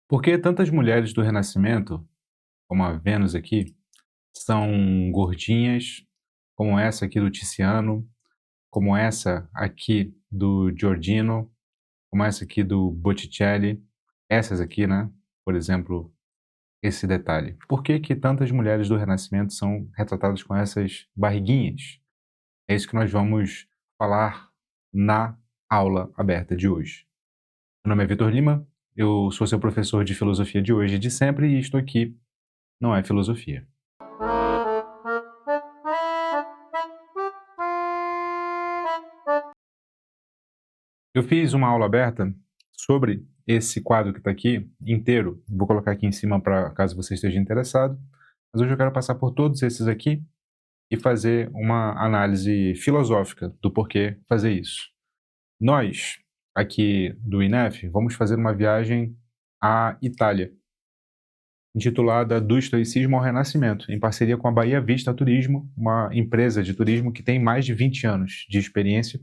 Por que tantas mulheres do Renascimento, como a Vênus aqui, são gordinhas, como essa aqui do Tiziano, como essa aqui do Giorgino, como essa aqui do Botticelli, essas aqui, né? Por exemplo, esse detalhe. Por que que tantas mulheres do Renascimento são retratadas com essas barriguinhas? É isso que nós vamos falar na aula aberta de hoje. Meu nome é Vitor Lima, eu sou seu professor de filosofia de hoje e de sempre, e isto aqui não é filosofia. Eu fiz uma aula aberta sobre esse quadro que está aqui inteiro, vou colocar aqui em cima para caso você esteja interessado, mas hoje eu quero passar por todos esses aqui e fazer uma análise filosófica do porquê fazer isso. Nós, aqui do INEF, vamos fazer uma viagem à Itália, intitulada Do Estoicismo ao Renascimento, em parceria com a Bahia Vista Turismo, uma empresa de turismo que tem mais de 20 anos de experiência.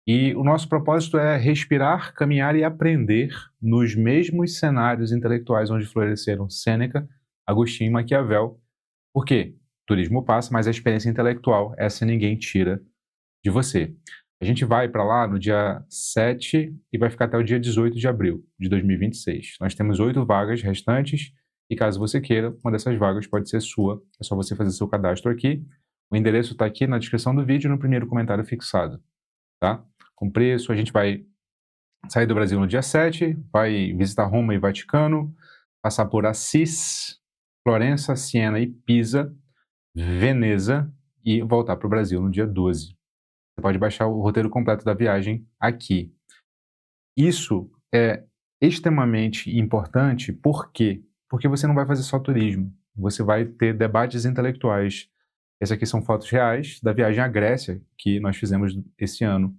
E o nosso propósito é respirar, caminhar e aprender nos mesmos cenários intelectuais onde floresceram Sêneca, Agostinho e Maquiavel. Por quê? O turismo passa, mas a experiência intelectual, essa ninguém tira de você. A gente vai para lá no dia 7 e vai ficar até o dia 18 de abril de 2026. Nós temos 8 vagas restantes e caso você queira, uma dessas vagas pode ser sua. É só você fazer seu cadastro aqui. O endereço está aqui na descrição do vídeo no primeiro comentário fixado, tá? Com preço, a gente vai sair do Brasil no dia 7, vai visitar Roma e Vaticano, passar por Assis, Florença, Siena e Pisa, Veneza e voltar para o Brasil no dia 12. Você pode baixar o roteiro completo da viagem aqui. Isso é extremamente importante, por quê? Porque você não vai fazer só turismo, você vai ter debates intelectuais. Essas aqui são fotos reais da viagem à Grécia que nós fizemos esse ano.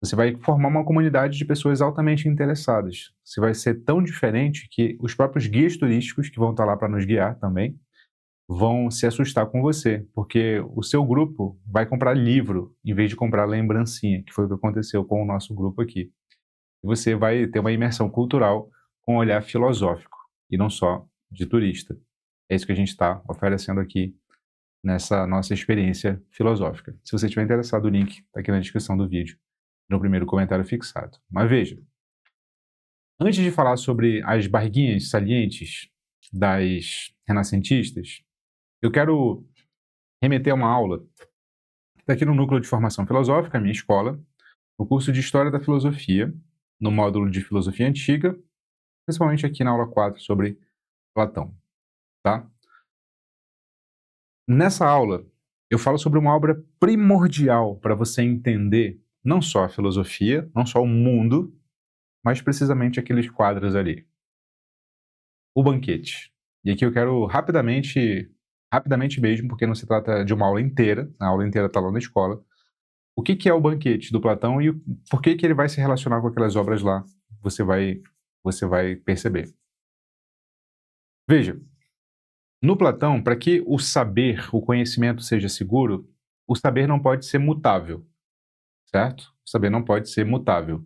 Você vai formar uma comunidade de pessoas altamente interessadas. Você vai ser tão diferente que os próprios guias turísticos, que vão estar lá para nos guiar também, vão se assustar com você, porque o seu grupo vai comprar livro em vez de comprar lembrancinha, que foi o que aconteceu com o nosso grupo aqui. E você vai ter uma imersão cultural com um olhar filosófico, e não só de turista. É isso que a gente está oferecendo aqui nessa nossa experiência filosófica. Se você estiver interessado, o link está aqui na descrição do vídeo, no primeiro comentário fixado. Mas veja, antes de falar sobre as barriguinhas salientes das renascentistas, eu quero remeter a uma aula que está aqui no Núcleo de Formação Filosófica, a minha escola, no curso de História da Filosofia, no módulo de Filosofia Antiga, principalmente aqui na aula 4 sobre Platão, tá? Nessa aula, eu falo sobre uma obra primordial para você entender não só a filosofia, não só o mundo, mas precisamente aqueles quadros ali. O Banquete. E aqui eu quero rapidamente mesmo, porque não se trata de uma aula inteira, a aula inteira está lá na escola. O que é o Banquete do Platão e por que ele vai se relacionar com aquelas obras lá? Você vai perceber. Veja, no Platão, para que o saber, o conhecimento seja seguro, o saber não pode ser mutável, certo? O saber não pode ser mutável.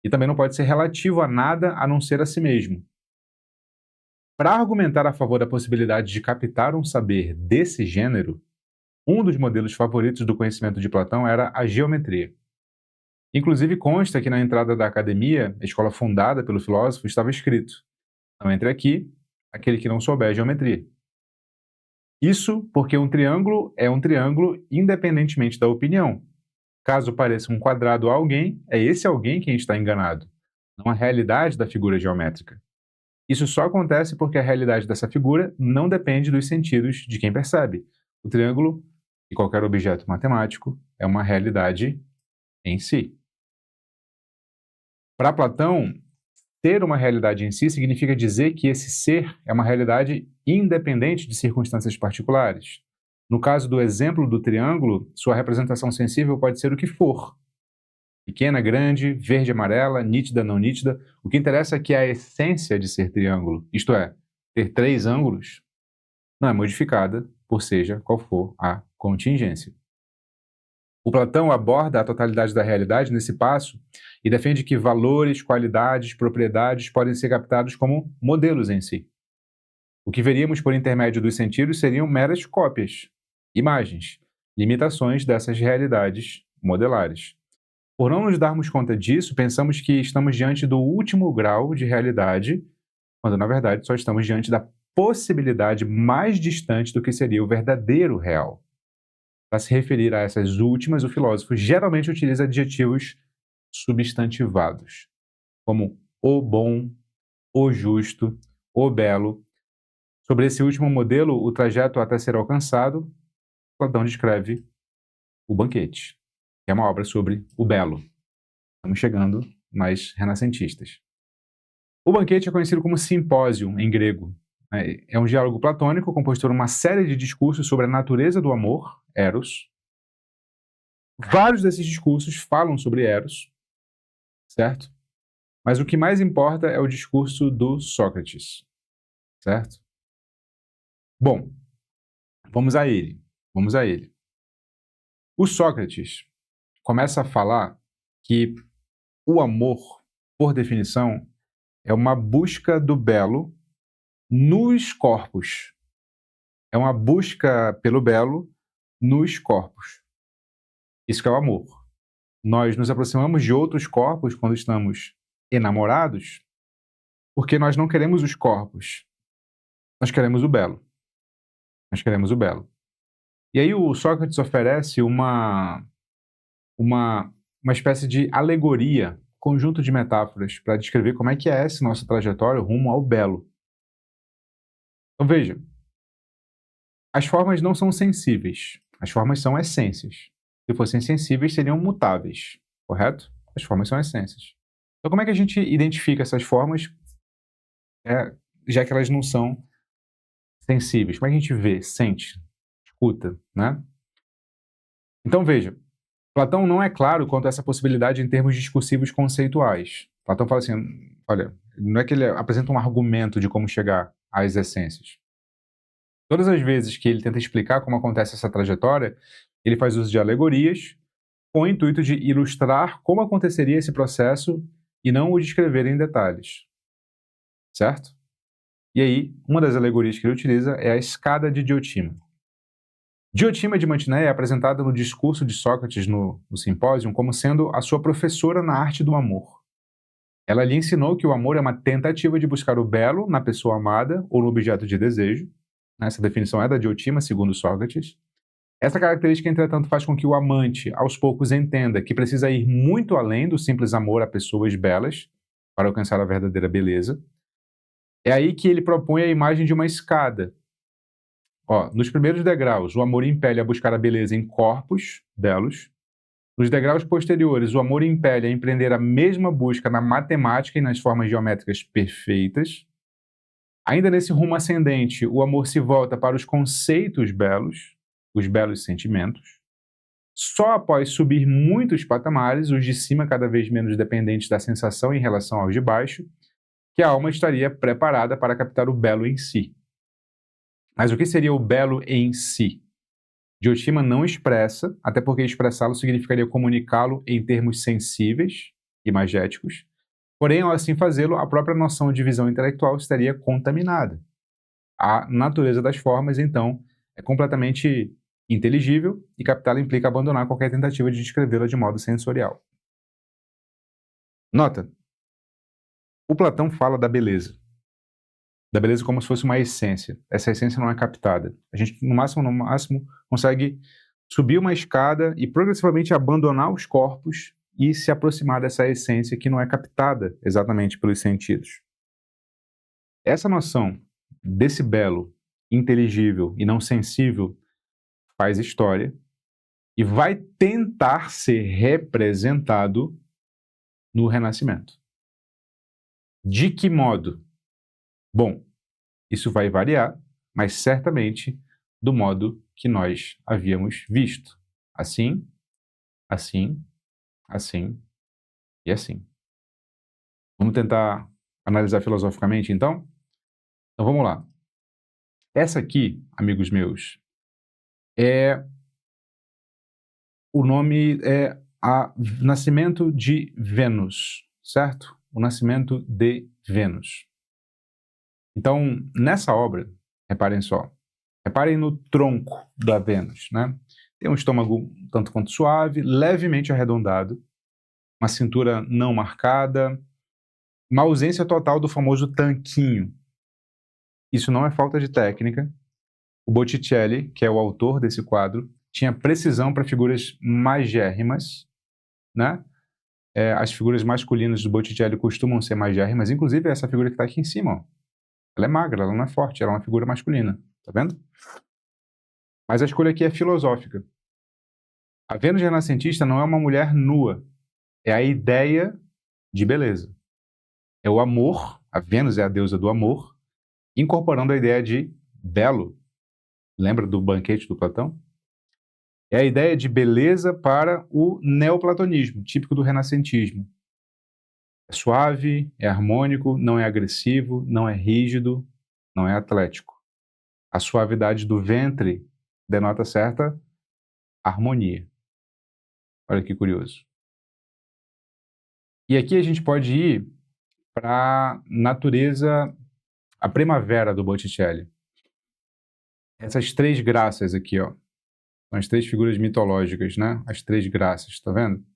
E também não pode ser relativo a nada a não ser a si mesmo. Para argumentar a favor da possibilidade de captar um saber desse gênero, um dos modelos favoritos do conhecimento de Platão era a geometria. Inclusive consta que na entrada da academia, a escola fundada pelo filósofo, estava escrito: não entre aqui aquele que não souber geometria. Isso porque um triângulo é um triângulo independentemente da opinião. Caso pareça um quadrado a alguém, é esse alguém quem está enganado, não a realidade da figura geométrica. Isso só acontece porque a realidade dessa figura não depende dos sentidos de quem percebe. O triângulo, e qualquer objeto matemático, é uma realidade em si. Para Platão, ter uma realidade em si significa dizer que esse ser é uma realidade independente de circunstâncias particulares. No caso do exemplo do triângulo, sua representação sensível pode ser o que for. Pequena, grande, verde, amarela, nítida, não nítida. O que interessa é que a essência de ser triângulo, isto é, ter 3 ângulos, não é modificada por seja qual for a contingência. O Platão aborda a totalidade da realidade nesse passo e defende que valores, qualidades, propriedades podem ser captados como modelos em si. O que veríamos por intermédio dos sentidos seriam meras cópias, imagens, limitações dessas realidades modelares. Por não nos darmos conta disso, pensamos que estamos diante do último grau de realidade, quando na verdade só estamos diante da possibilidade mais distante do que seria o verdadeiro real. Para se referir a essas últimas, o filósofo geralmente utiliza adjetivos substantivados, como o bom, o justo, o belo. Sobre esse último modelo, o trajeto até ser alcançado, Platão descreve O Banquete, que é uma obra sobre o belo. Estamos chegando mais renascentistas. O Banquete é conhecido como simpósio em grego. É um diálogo platônico composto por uma série de discursos sobre a natureza do amor, Eros. Vários desses discursos falam sobre Eros, certo? Mas o que mais importa é o discurso do Sócrates, certo? Bom, vamos a ele. Vamos a ele. O Sócrates começa a falar que o amor, por definição, é uma busca do belo nos corpos. É uma busca pelo belo nos corpos. Isso que é o amor. Nós nos aproximamos de outros corpos quando estamos enamorados, porque nós não queremos os corpos. Nós queremos o belo. Nós queremos o belo. E aí o Sócrates oferece uma espécie de alegoria, conjunto de metáforas, para descrever como é que é essa nossa trajetória rumo ao belo. Então veja, as formas não são sensíveis, as formas são essências. Se fossem sensíveis, seriam mutáveis, correto? As formas são essências. Então como é que a gente identifica essas formas, já que elas não são sensíveis? Como é que a gente vê, sente, escuta, né? Então veja, Platão não é claro quanto a essa possibilidade em termos discursivos conceituais. Platão fala assim, olha, não é que ele apresenta um argumento de como chegar às essências. Todas as vezes que ele tenta explicar como acontece essa trajetória, ele faz uso de alegorias com o intuito de ilustrar como aconteceria esse processo e não o descrever em detalhes. Certo? E aí, uma das alegorias que ele utiliza é a escada de Diotima. Diotima de Mantineia é apresentada no discurso de Sócrates no simpósio como sendo a sua professora na arte do amor. Ela lhe ensinou que o amor é uma tentativa de buscar o belo na pessoa amada ou no objeto de desejo. Essa definição é da Diotima, segundo Sócrates. Essa característica, entretanto, faz com que o amante, aos poucos, entenda que precisa ir muito além do simples amor a pessoas belas para alcançar a verdadeira beleza. É aí que ele propõe a imagem de uma escada. Nos primeiros degraus, o amor impele a buscar a beleza em corpos belos. Nos degraus posteriores, o amor impele a empreender a mesma busca na matemática e nas formas geométricas perfeitas. Ainda nesse rumo ascendente, o amor se volta para os conceitos belos, os belos sentimentos. Só após subir muitos patamares, os de cima cada vez menos dependentes da sensação em relação aos de baixo, que a alma estaria preparada para captar o belo em si. Mas o que seria o belo em si? Diotima não expressa, até porque expressá-lo significaria comunicá-lo em termos sensíveis, imagéticos. Porém, ao assim fazê-lo, a própria noção de visão intelectual estaria contaminada. A natureza das formas, então, é completamente inteligível e captá-la implica abandonar qualquer tentativa de descrevê-la de modo sensorial. Nota: o Platão fala da beleza como se fosse uma essência. Essa essência não é captada. A gente, no máximo, consegue subir uma escada e progressivamente abandonar os corpos e se aproximar dessa essência que não é captada exatamente pelos sentidos. Essa noção desse belo, inteligível e não sensível faz história e vai tentar ser representado no Renascimento. De que modo? Bom, isso vai variar, mas certamente do modo que nós havíamos visto. Assim, assim, assim e assim. Vamos tentar analisar filosoficamente, então? Então vamos lá. Essa aqui, amigos meus, é o nome é Nascimento de Vênus, certo? O Nascimento de Vênus. Então, nessa obra, reparem só, reparem no tronco da Vênus, né? Tem um estômago tanto quanto suave, levemente arredondado, uma cintura não marcada, uma ausência total do famoso tanquinho. Isso não é falta de técnica. O Botticelli, que é o autor desse quadro, tinha precisão para figuras magérrimas, né? As figuras masculinas do Botticelli costumam ser magérrimas, inclusive essa figura que está aqui em cima, ó. Ela é magra, ela não é forte, ela é uma figura masculina, tá vendo? Mas a escolha aqui é filosófica. A Vênus renascentista não é uma mulher nua, é a ideia de beleza. É o amor, a Vênus é a deusa do amor, incorporando a ideia de belo. Lembra do banquete do Platão? É a ideia de beleza para o neoplatonismo, típico do renascentismo. É suave, é harmônico, não é agressivo, não é rígido, não é atlético. A suavidade do ventre denota certa harmonia. Olha que curioso. E aqui a gente pode ir para a natureza, a primavera do Botticelli. Essas três graças aqui, ó, são as três figuras mitológicas, né? As três graças, tá vendo?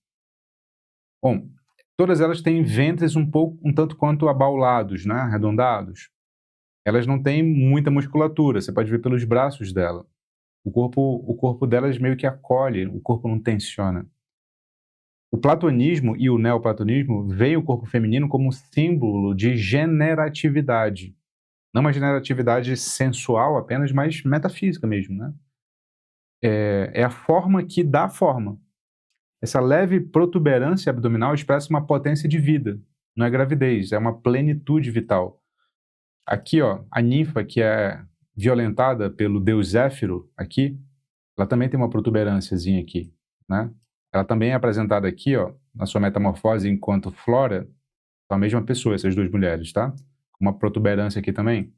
Bom, todas elas têm ventres um tanto quanto abaulados, né? Arredondados. Elas não têm muita musculatura, você pode ver pelos braços dela. O corpo delas meio que acolhe, o corpo não tensiona. O platonismo e o neoplatonismo veem o corpo feminino como símbolo de generatividade. Não uma generatividade sensual apenas, mas metafísica mesmo, né? É a forma que dá forma. Essa leve protuberância abdominal expressa uma potência de vida. Não é gravidez, é uma plenitude vital. Aqui, ó, a ninfa que é violentada pelo deus Zéfiro, aqui, ela também tem uma protuberânciazinha aqui, né? Ela também é apresentada aqui, ó, na sua metamorfose enquanto Flora, são a mesma pessoa, essas duas mulheres, tá? Uma protuberância aqui também.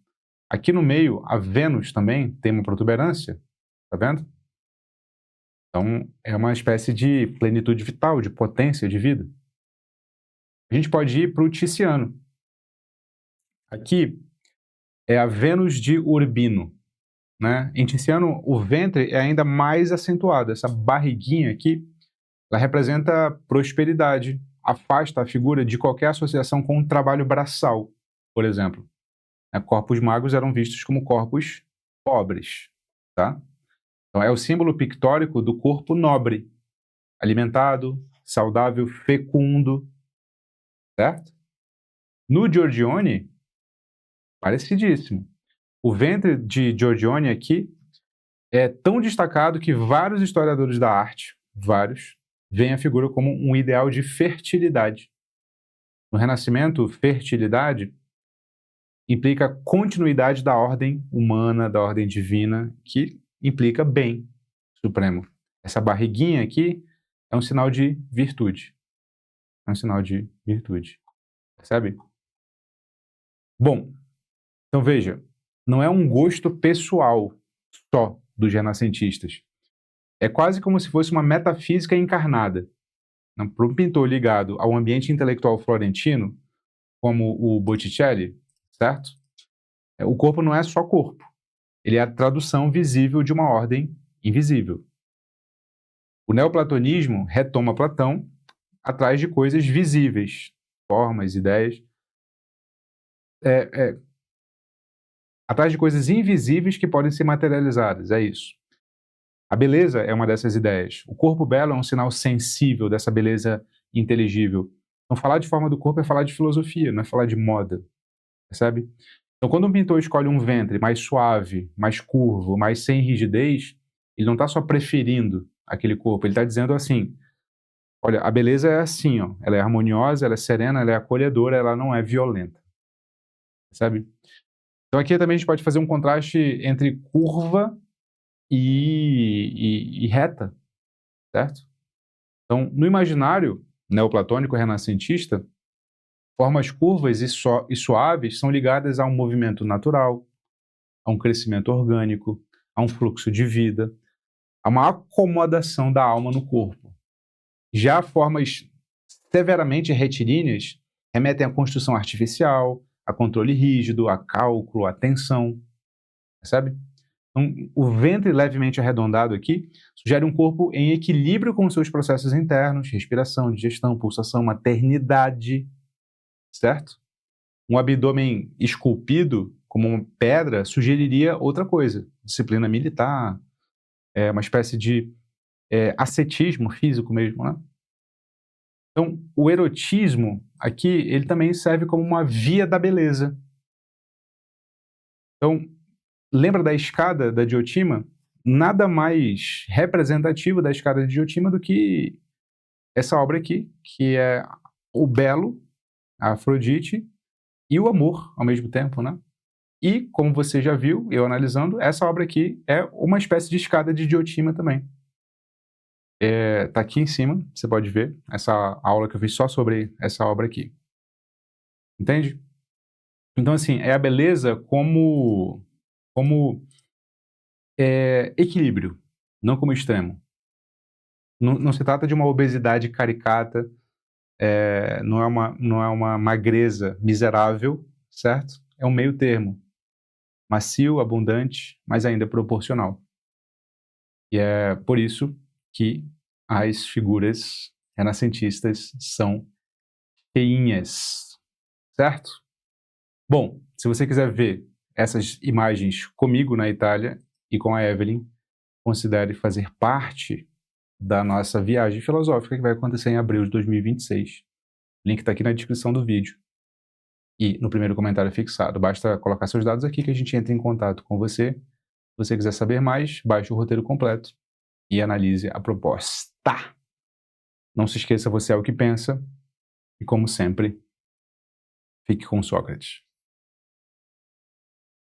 Aqui no meio, a Vênus também tem uma protuberância, tá vendo? Então, é uma espécie de plenitude vital, de potência de vida. A gente pode ir para o Ticiano. Aqui é a Vênus de Urbino, né? Em Ticiano, o ventre é ainda mais acentuado. Essa barriguinha aqui, ela representa prosperidade, afasta a figura de qualquer associação com o trabalho braçal, por exemplo. Corpos magros eram vistos como corpos pobres, tá? Então, é o símbolo pictórico do corpo nobre, alimentado, saudável, fecundo, certo? No Giorgione, parecidíssimo. O ventre de Giorgione aqui é tão destacado que vários historiadores da arte, veem a figura como um ideal de fertilidade. No Renascimento, fertilidade implica continuidade da ordem humana, da ordem divina, que implica bem supremo. Essa barriguinha aqui é um sinal de virtude. É um sinal de virtude. Percebe? Bom, então veja, não é um gosto pessoal só dos renascentistas. É quase como se fosse uma metafísica encarnada. Para um pintor ligado ao ambiente intelectual florentino, como o Botticelli, certo? O corpo não é só corpo. Ele é a tradução visível de uma ordem invisível. O neoplatonismo retoma Platão atrás de coisas visíveis, formas, ideias, atrás de coisas invisíveis que podem ser materializadas, é isso. A beleza é uma dessas ideias. O corpo belo é um sinal sensível dessa beleza inteligível. Então, falar de forma do corpo é falar de filosofia, não é falar de moda, percebe? Então, quando um pintor escolhe um ventre mais suave, mais curvo, mais sem rigidez, ele não está só preferindo aquele corpo, ele está dizendo assim, olha, a beleza é assim, ó, ela é harmoniosa, ela é serena, ela é acolhedora, ela não é violenta, percebe? Então, aqui também a gente pode fazer um contraste entre curva e reta, certo? Então, no imaginário neoplatônico renascentista, formas curvas e suaves são ligadas a um movimento natural, a um crescimento orgânico, a um fluxo de vida. Há uma acomodação da alma no corpo. Já formas severamente retilíneas remetem à construção artificial, a controle rígido, a cálculo, a tensão, percebe? Então, o ventre levemente arredondado aqui sugere um corpo em equilíbrio com os seus processos internos, respiração, digestão, pulsação, maternidade, certo? Um abdômen esculpido, como uma pedra, sugeriria outra coisa, disciplina militar, uma espécie de ascetismo físico mesmo, né? Então, o erotismo aqui, ele também serve como uma via da beleza. Então, lembra da escada da Diotima? Nada mais representativo da escada de Diotima do que essa obra aqui, que é o belo, a Afrodite, e o amor ao mesmo tempo, né? E, como você já viu, eu analisando, essa obra aqui é uma espécie de escada de Diotima também. Tá aqui em cima, você pode ver, essa aula que eu fiz só sobre essa obra aqui. Entende? Então, assim, é a beleza como equilíbrio, não como extremo. Não se trata de uma obesidade caricata, não é uma magreza miserável, certo? É um meio termo, macio, abundante, mas ainda proporcional. E é por isso que as figuras renascentistas são feinhas, certo? Bom, se você quiser ver essas imagens comigo na Itália e com a Evelyn, considere fazer parte da nossa viagem filosófica que vai acontecer em abril de 2026. O link está aqui na descrição do vídeo e no primeiro comentário fixado. Basta colocar seus dados aqui que a gente entra em contato com você. Se você quiser saber mais, baixe o roteiro completo e analise a proposta. Não se esqueça, você é o que pensa e, como sempre, fique com Sócrates.